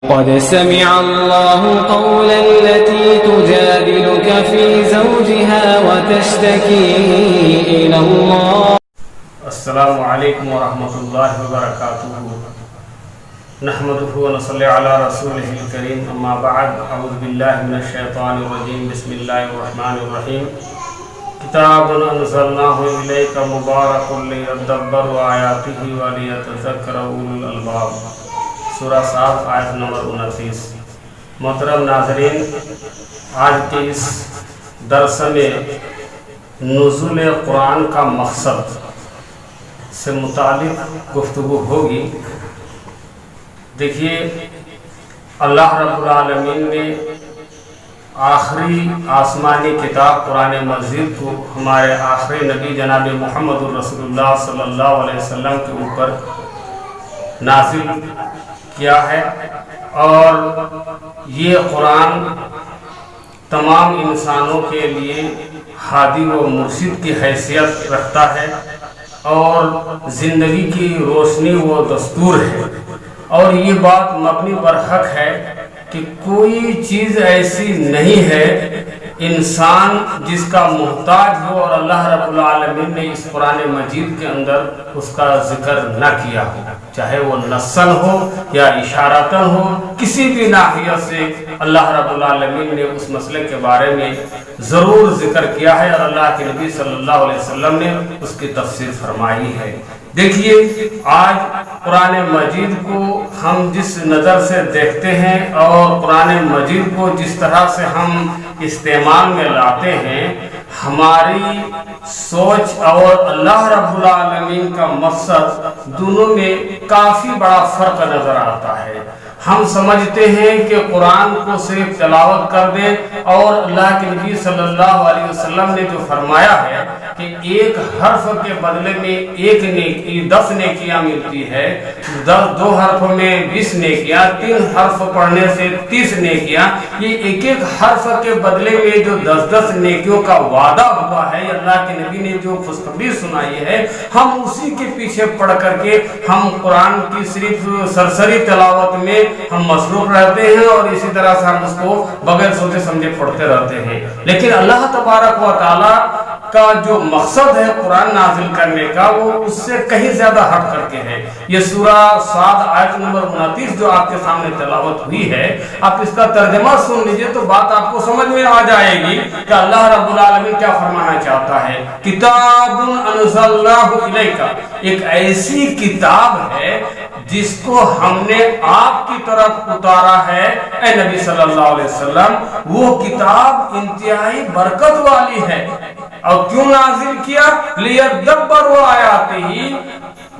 قد سمع الله قول التي تجادلك في زوجها وتشتكي إلى الله. السلام علیکم ورحمۃ اللہ وبرکاتہ. نحمده ونصلی علی رسوله الکریم. اما بعد، اعوذ باللہ من الشیطان الرجیم. بسم اللہ الرحمن الرحیم. کتاب انزلناہ الیک مبارک لیدبروا آیاتہ ولیتذکر اولو الالباب. سورہ صاف آیت نمبر 29. محترم ناظرین، آج کے اس درس میں نزول قرآن کا مقصد سے متعلق گفتگو ہوگی. دیکھیے، اللہ رب العالمین نے آخری آسمانی کتاب قرآن مجید کو ہمارے آخری نبی جناب محمد الرسول اللہ صلی اللہ علیہ وسلم کے اوپر نازل کیا ہے، اور یہ قرآن تمام انسانوں کے لیے ہادی و مرشد کی حیثیت رکھتا ہے اور زندگی کی روشنی و دستور ہے. اور یہ بات مبنی پر حق ہے کہ کوئی چیز ایسی نہیں ہے انسان جس کا محتاج ہو اور اللہ رب العالمین نے اس قرآن مجید کے اندر اس کا ذکر نہ کیا ہو، چاہے وہ نصاً ہو یا اشارتاً ہو. کسی بھی ناحیہ سے اللہ رب العالمین نے اس مسئلے کے بارے میں ضرور ذکر کیا ہے اور اللہ کے نبی صلی اللہ علیہ وسلم نے اس کی تفسیر فرمائی ہے. دیکھیے، آج قرآن مجید کو ہم جس نظر سے دیکھتے ہیں اور قرآن مجید کو جس طرح سے ہم استعمال میں لاتے ہیں، ہماری سوچ اور اللہ رب العالمین کا مقصد دونوں میں کافی بڑا فرق نظر آتا ہے. ہم سمجھتے ہیں کہ قرآن کو صرف تلاوت کر دیں، اور اللہ کے نبی صلی اللہ علیہ وسلم نے جو فرمایا ہے کہ ایک حرف کے بدلے میں 10 نیکیاں ملتی ہے، 2 حرف میں 20 نیکیاں، 3 حرف پڑھنے سے 30 نیکیاں. یہ ایک حرف کے بدلے میں جو 10 نیکیوں کا وعدہ ہوا ہے، اللہ کے نبی نے جو خوشخبری سنائی ہے، ہم اسی کے پیچھے پڑھ کر کے ہم قرآن کی صرف سرسری تلاوت میں ہم مصروف رہتے ہیں اور اسی طرح سے ہم اس کو بغیر سوچے سمجھے پڑھتے رہتے ہیں. لیکن اللہ تبارک و تعالی کا جو مقصد ہے قرآن نازل کرنے کا، وہ اس سے کہیں زیادہ ہٹ کر کے ہے. یہ سورہ صاد آیت نمبر 29 جو آپ کے سامنے تلاوت ہوئی ہے، آپ اس کا ترجمہ سن لیجئے تو بات آپ کو سمجھ میں آ جائے گی کہ اللہ رب العالمین کیا فرمانا چاہتا ہے. کتاب انزلناہ الیک، ایک ایسی کتاب ہے جس کو ہم نے آپ کی طرف اتارا ہے اے نبی صلی اللہ علیہ وسلم. وہ کتاب انتہائی برکت والی ہے. اور کیوں نازل کیا؟ لیدبروا آیاتہ،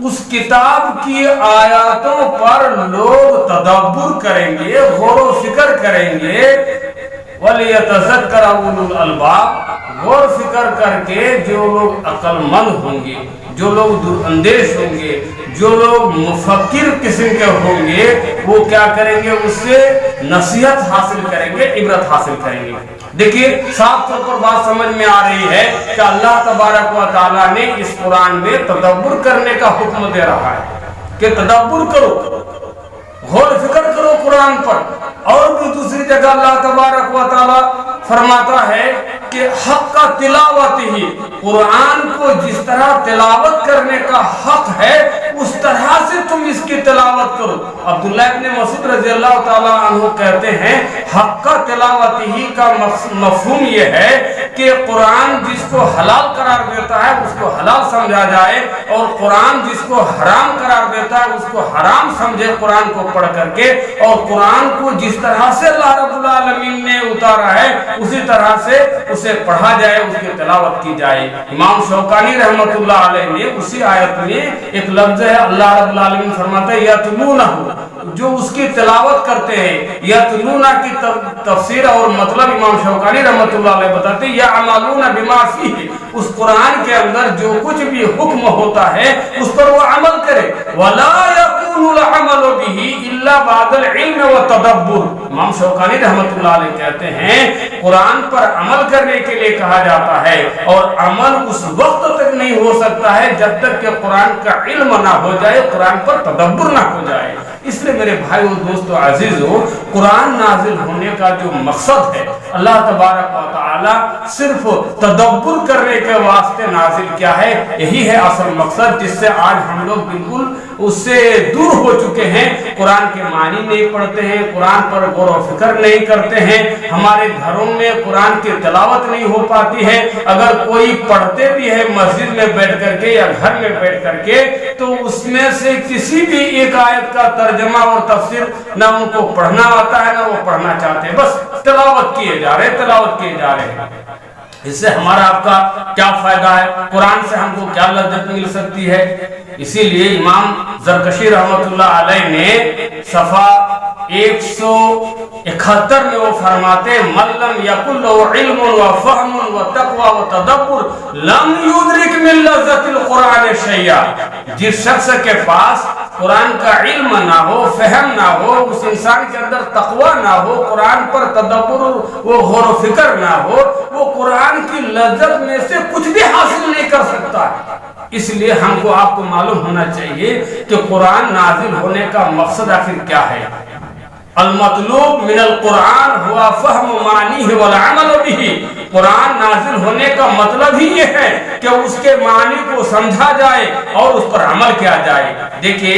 اس کتاب کی آیاتوں پر لوگ تدبر کریں گے، غور و فکر کریں گے. وَلِيَتَذَكَّرَ أُولُو الْأَلْبَابِ، غور و فکر کر کے جو لوگ عقل مند ہوں گے، جو لوگ دور اندیش ہوں گے، جو لوگ مفکر قسم کے ہوں گے، وہ کیا کریں گے؟ اس سے نصیحت حاصل کریں گے، عبرت حاصل کریں گے. دیکھیے، صاف طور پر بات سمجھ میں آ رہی ہے کہ اللہ تبارک و تعالیٰ نے اس قرآن میں تدبر کرنے کا حکم دے رہا ہے کہ تدبر کرو، غور فکر کرو قرآن پر. اور بھی دوسری جگہ اللہ تبارک و تعالیٰ فرماتا ہے کہ حق کا تلاوت ہی، قرآن کو جس طرح تلاوت کرنے کا حق ہے اس طرح سے تم اس کی تلاوت کرو. عبداللہ ابن مسعود رضی اللہ تعالیٰ عنہ کہتے ہیں حق کا تلاوت ہی کا مفہوم یہ ہے کہ قرآن جس کو حلال قرار دیتا ہے اس کو حلال سمجھا جائے، اور قرآن جس کو حرام قرار دیتا ہے اس کو حرام سمجھے قرآن کو پڑھ کر کے. اور قرآن کو جس طرح سے اللہ رب العالمین نے اتارا ہے اسی طرح سے اسے پڑھا جائے، اس کی تلاوت کی جائے. امام شوکانی رحمت اللہ علیہ نے اسی آیت میں ایک لفظ ہے، اللہ رب العالمین فرماتا ہے یتلونہ، جو اس کی تلاوت کرتے ہیں. یتلونہ کی تفسیر اور مطلب امام شوکانی رحمت اللہ علیہ بتاتے ہیں یعملون بما فیہ، اس قرآن کے اندر جو کچھ بھی حکم ہوتا ہے اس پر وہ عمل کرے. ولا یکون العمل بہ الا بعد العلم والتدبر. امام شوکانی رحمت اللہ علیہ کہتے ہیں قرآن پر عمل کرنے کے لیے کہا جاتا ہے، اور عمل اس وقت تک نہیں ہو سکتا ہے جب تک کہ قرآن کا علم نہ ہو جائے، قرآن پر تدبر نہ ہو جائے. اس لیے میرے بھائیو دوستو عزیزو، قرآن نازل ہونے کا جو مقصد ہے اللہ تبارک و تعالی صرف تدبر کرنے کے واسطے نازل کیا ہے، یہی ہے اصل مقصد، جس سے آج ہم لوگ بالکل اس سے دور ہو چکے ہیں۔ قرآن کے معنی نہیں پڑھتے ہیں، قرآن پر غور و فکر نہیں کرتے ہیں، ہمارے گھروں میں قرآن کی تلاوت نہیں ہو پاتی ہے، اگر کوئی پڑھتے بھی ہے مسجد میں بیٹھ کر کے یا گھر میں بیٹھ کر کے تو اس میں سے کسی بھی ایک آیت کا ترجمہ اور تفسیر نہ ان کو پڑھنا آتا ہے نہ وہ پڑھنا چاہتے ہیں، بس تلاوت کیے جا رہے ہیں۔ اس سے ہمارا آپ کا کیا فائدہ ہے؟ قرآن سے ہم کو کیا لذت مل سکتی ہے؟ اسی لیے امام زرکشی رحمت اللہ علیہ نے صفحہ 171 میں وہ فرماتے من لم یکن له علم و فهم و تقوی و تدبر لم یدرک من لذت القرآن شیئا۔ جس شخص کے پاس قرآن کا علم نہ ہو، فہم نہ ہو، اس انسان کے اندر تقوی نہ ہو، قرآن پر تدبر و غور و فکر نہ ہو، وہ قرآن کی لذت میں سے کچھ بھی حاصل نہیں کر سکتا ہے۔ اس لیے ہم کو آپ کو معلوم ہونا چاہیے کہ قرآن نازل ہونے کا مقصد آخر کیا ہے۔ المطلوب من القرآن ہوا فہم معنیہ والعمل بہ۔ قرآن نازل ہونے کا مطلب ہی یہ ہے کہ اس کے معنی کو سمجھا جائے اور اس پر عمل کیا جائے۔ دیکھیے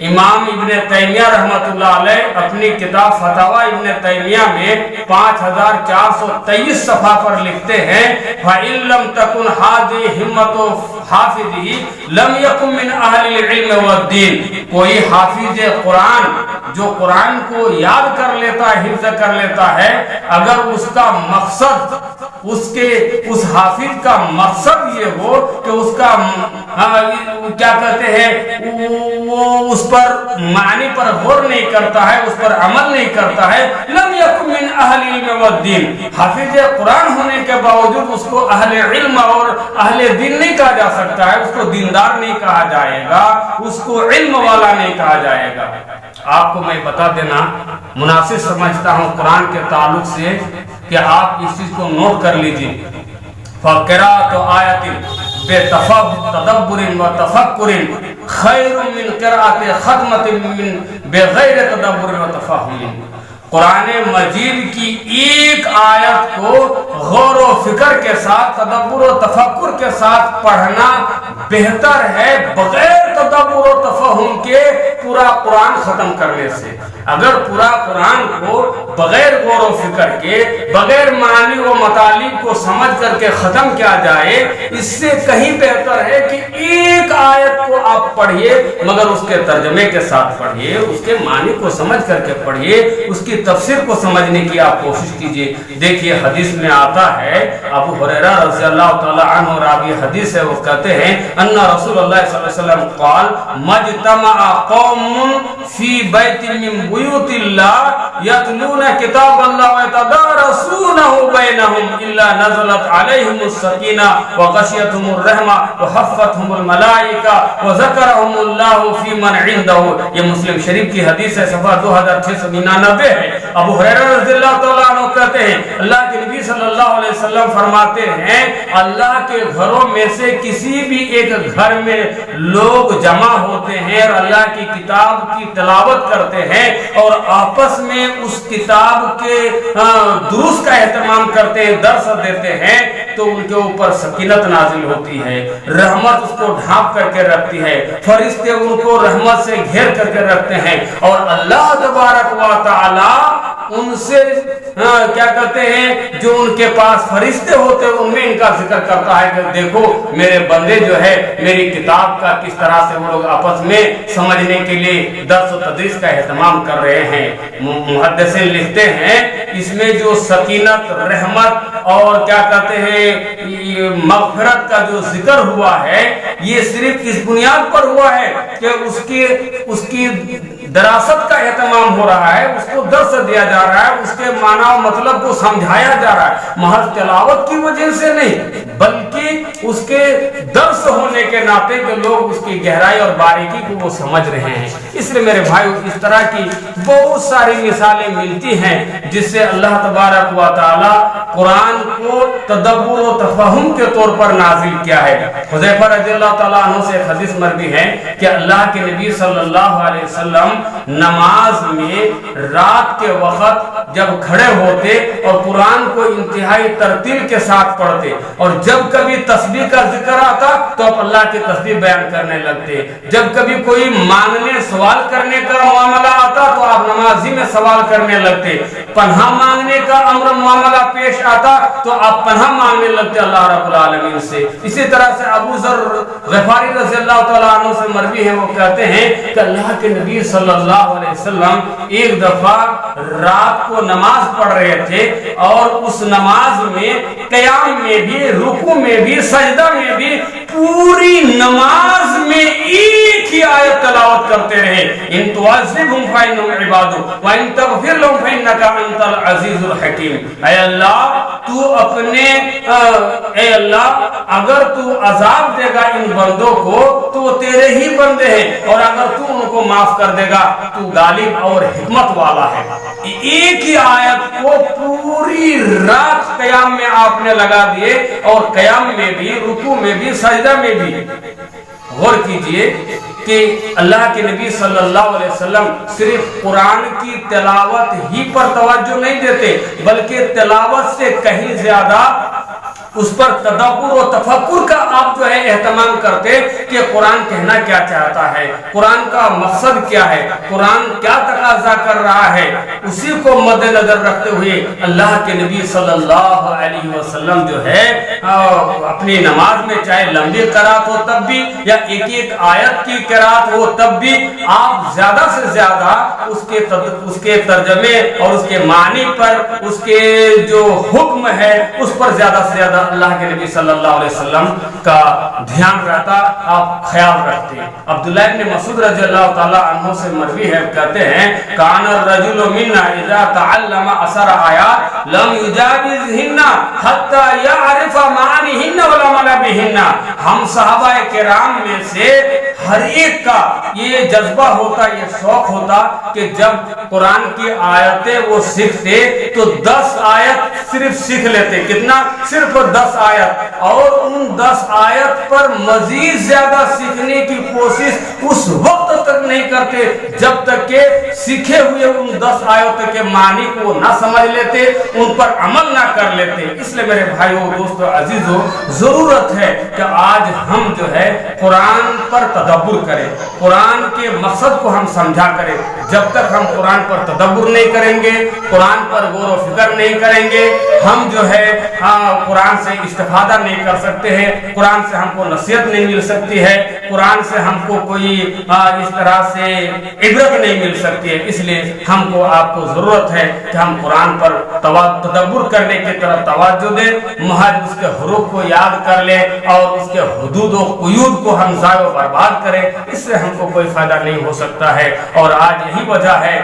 امام ابن تیمیہ رحمت اللہ علیہ اپنی کتاب فتاوی ابن تیمیہ میں 5423 صفحہ پر لکھتے ہیں فَإِن لَمْ تَكُنْ هَذِهِ ہِمَّةُ حافظہ لم یکن من اہل العلم والدین۔ کوئی حافظ قرآن جو قرآن کو یاد کر لیتا ہے، حفظ کر لیتا ہے، اگر اس کا مقصد اس حافظ کا مقصد یہ ہو کہ اس کا کیا کہتے ہیں وہ اس پر معنی پر غور نہیں کرتا ہے، اس پر عمل نہیں کرتا ہے، لم یکن من اہل علم والدین۔ حافظ قرآن ہونے کے باوجود اس کو اہل علم اور اہل دین نہیں کہا جا سکتا ہے، اس کو دیندار نہیں کہا جائے گا، اس کو علم والا نہیں کہا جائے گا۔ آپ کو میں بتا دینا مناسب سمجھتا ہوں قرآن کے تعلق سے کہ آپ اس چیز کو نوٹ کر لیجئے۔ فَقِرَاتُ آیَةٍ بِتَدَبُّرٍ وَتَفَکُّرٍ خیر من قرأت ختمت من بغیر تدبر و تفہم۔ قرآن مجید کی ایک آیت کو غور و فکر کے ساتھ، تدبر و تفکر کے ساتھ پڑھنا بہتر ہے بغیر تدبر و تفہم کے پورا قرآن ختم کرنے سے۔ اگر پورا قرآن کو بغیر غور و فکر کے، بغیر معنی و مطالب کو سمجھ کر کے ختم کیا جائے، اس سے کہیں بہتر ہے کہ ایک آیت کو آپ پڑھیے مگر اس کے ترجمے کے ساتھ پڑھیے، اس کے معنی کو سمجھ کر کے پڑھیے، اس کی تفسیر کو سمجھنے کی آپ کوشش کیجئے۔ دیکھیے حدیث میں آتا ہے، ابو ہریرہ رضی اللہ تعالی عنہ راوی حدیث ہے، وہ کہتے ہیں ان رسول اللہ صلی اللہ علیہ وسلم قال مجتمع قوم فی بیت من بیوت اللہ یتلون کتاب اللہ ویتدارسونہ بینہم الا نزلت علیہم السکینہ وغشیتہم الرحمہ وحفتہم الملائکہ وذکرہم اللہ فی من عندہ۔ یہ مسلم شریف کی حدیث ہے، صفحہ 2699 ہے۔ ابو ہریرہ رضی اللہ تعالیٰ عنہ کہتے ہیں اللہ کے نبی صلی اللہ علیہ وسلم فرماتے ہیں اللہ کے گھروں میں سے کسی بھی ایک گھر میں لوگ جمع ہوتے ہیں اور اللہ کی کتاب کی تلاوت کرتے ہیں اور آپس میں اس کتاب کے دروس کا اہتمام کرتے ہیں، درس دیتے ہیں، تو ان کے اوپر سکینت نازل ہوتی ہے، رحمت اس کو ڈھانپ کر کے رکھتی ہے، فرشتے ان کو رحمت سے گھیر کر کے رکھتے ہیں، اور اللہ تبارک و تعالی ان سے کیا کہتے ہیں جو ان کے پاس فرشتے ہوتے ہیں ان میں ان کا ذکر کرتا ہے کہ دیکھو میرے بندے جو ہے میری کتاب کا کس طرح سے وہ لوگ آپس میں سمجھنے کے لیے درس و تدریس کا اہتمام کر رہے ہیں۔ محدثین لکھتے ہیں اس میں جو سکینت، رحمت اور کیا کہتے ہیں مغفرت کا جو ذکر ہوا ہے یہ صرف اس بنیاد پر ہوا ہے کہ اس کی دراست کا اہتمام ہو رہا ہے، اس کو درس دیا جا رہا ہے، اس کے معنی و مطلب کو سمجھایا جا رہا ہے، محض تلاوت کی وجہ سے نہیں بلکہ اس کے درس ہونے کے ناطے کہ لوگ اس کی گہرائی اور باریکی کو وہ سمجھ رہے ہیں۔ اس لیے میرے بھائیو اس طرح کی بہت ساری مثالیں ملتی ہیں جس سے اللہ تبارک و تعالی قرآن کو تدبر و تفہم کے طور پر نازل کیا ہے۔ حذیفہ رضی اللہ تعالیٰ عنہ سے ایک حدیث مروی ہے کہ اللہ کے نبی صلی اللہ علیہ وسلم نماز میں رات کے وقت جب کھڑے ہوتے اور قرآن کو انتہائی ترتیل کے ساتھ پڑھتے، اور جب کبھی تسبیح کا ذکر آتا تو آپ اللہ کی تسبیح بیان کرنے لگتے، جب کبھی کوئی مانگنے سوال کرنے کا معاملہ آتا تو آپ نماز ہی میں سوال کرنے لگتے، پناہ مانگنے کا امر معاملہ پیش آتا تو آپ پناہ مانگنے لگتے اللہ رب العالمین سے۔ اسی طرح سے ابو ذر غفاری رضی اللہ تعالیٰ عنہ سے مروی ہے، وہ کہتے ہیں کہ اللہ کے نبی صلی اللہ علیہ وسلم ایک دفعہ رات کو نماز پڑھ رہے تھے، اور اس نماز میں قیام میں بھی، رکوع میں بھی، سجدہ میں بھی، پوری نماز میں ایک ہی آیت تلاوت کرتے رہے، ان تعذبهم فإنهم عبادك وإن تغفر لهم فإنك أنت العزيز الحكيم۔ اے اللہ اگر تو عذاب دے گا ان بندوں کو تو وہ تیرے ہی بندے ہیں، اور اگر تو ان کو معاف کر دے گا تو غالب اور حکمت والا ہے۔ ایک ہی آیت کو پوری رات قیام میں آپ نے لگا دیے، اور قیام میں بھی، رکوع میں بھی، سجدہ میں بھی۔ غور کیجئے کہ اللہ کے نبی صلی اللہ علیہ وسلم صرف قرآن کی تلاوت ہی پر توجہ نہیں دیتے، بلکہ تلاوت سے کہیں زیادہ اس پر تدبر و تفکر کا آپ جو ہے اہتمام کرتے کہ قرآن کہنا کیا چاہتا ہے، قرآن کا مقصد کیا ہے، قرآن کیا تقاضا کر رہا ہے، اسی کو مد نظر رکھتے ہوئے اللہ کے نبی صلی اللہ علیہ وسلم جو ہے اپنی نماز میں چاہے لمبی قرات ہو تب بھی، یا ایک ایک آیت کی قرات ہو تب بھی، آپ زیادہ سے زیادہ اس کے ترجمے اور اس کے معنی پر، اس کے جو حکم ہے اس پر زیادہ سے زیادہ اللہ کے نبی صلی اللہ علیہ وسلم کا دھیان رہتا، آپ خیال رکھتے۔ عبداللہ ابن مسعود رضی اللہ تعالیٰ عنہ سے مروی ہے، کہتے ہیں کان الرجل منا اذا تعلم 10 آیات لم یجاوزهن حتى يعرف معانیهن والعمل بهن۔ ہم صحابہ کرام میں سے ہر ایک کا یہ جذبہ ہوتا، یہ شوق ہوتا کہ جب قرآن کی آیتیں وہ سیکھتے تو 10 آیت صرف سیکھ لیتے۔ کتنا؟ صرف 10 آیت، اور ان 10 آیت پر مزید زیادہ سیکھنے کی کوشش اس وقت تک نہیں کرتے جب تک کہ سیکھے ہوئے ان 10 آیتوں کے معنی کو نہ سمجھ لیتے، ان پر عمل نہ کر لیتے۔ اس لئے میرے بھائیوں، دوستو، عزیزو، ضرورت ہے کہ آج ہم جو ہے قرآن پر تدبر کریں، قرآن کے مقصد کو ہم سمجھا کریں۔ جب تک ہم قرآن پر تدبر نہیں کریں گے، قرآن پر غور و فکر نہیں کریں گے، ہم جو ہے قرآن سے استفادہ نہیں کر سکتے ہیں، قرآن سے ہم کو نصیحت نہیں مل سکتی ہے، قرآن سے ہم کو کوئی اس طرح سے عبرت نہیں مل سکتی ہے۔ اس لیے ہم کو، آپ کو ضرورت ہے کہ ہم قرآن پر تدبر کرنے کی طرف توجہ دیں، محض اس کے حروف کو یاد کر لیں اور اس کے حدود و قیود کو ہم ضائع و برباد کریں، اس سے ہم کو کوئی فائدہ نہیں ہو سکتا ہے۔ اور آج یہی وجہ ہے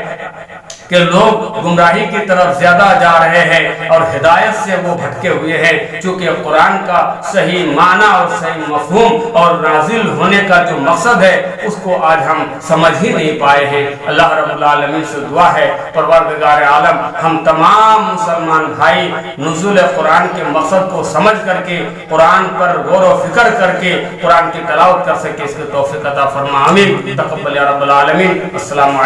کہ لوگ گمراہی کی طرف زیادہ جا رہے ہیں اور ہدایت سے وہ بھٹکے ہوئے ہیں، چونکہ قرآن کا صحیح معنی اور صحیح مفہوم اور نازل ہونے کا جو مقصد ہے اس کو آج ہم سمجھ ہی نہیں پائے ہیں۔ اللہ رب العالمین سے دعا ہے پروردگار عالم ہم تمام مسلمان بھائی نزول قرآن کے مقصد کو سمجھ کر کے، قرآن پر غور و فکر کر کے قرآن کی تلاوت کر سکے، اس کی توفیق عطا فرما، آمین۔ تقبل یا رب العالمین۔ السلام علیکم۔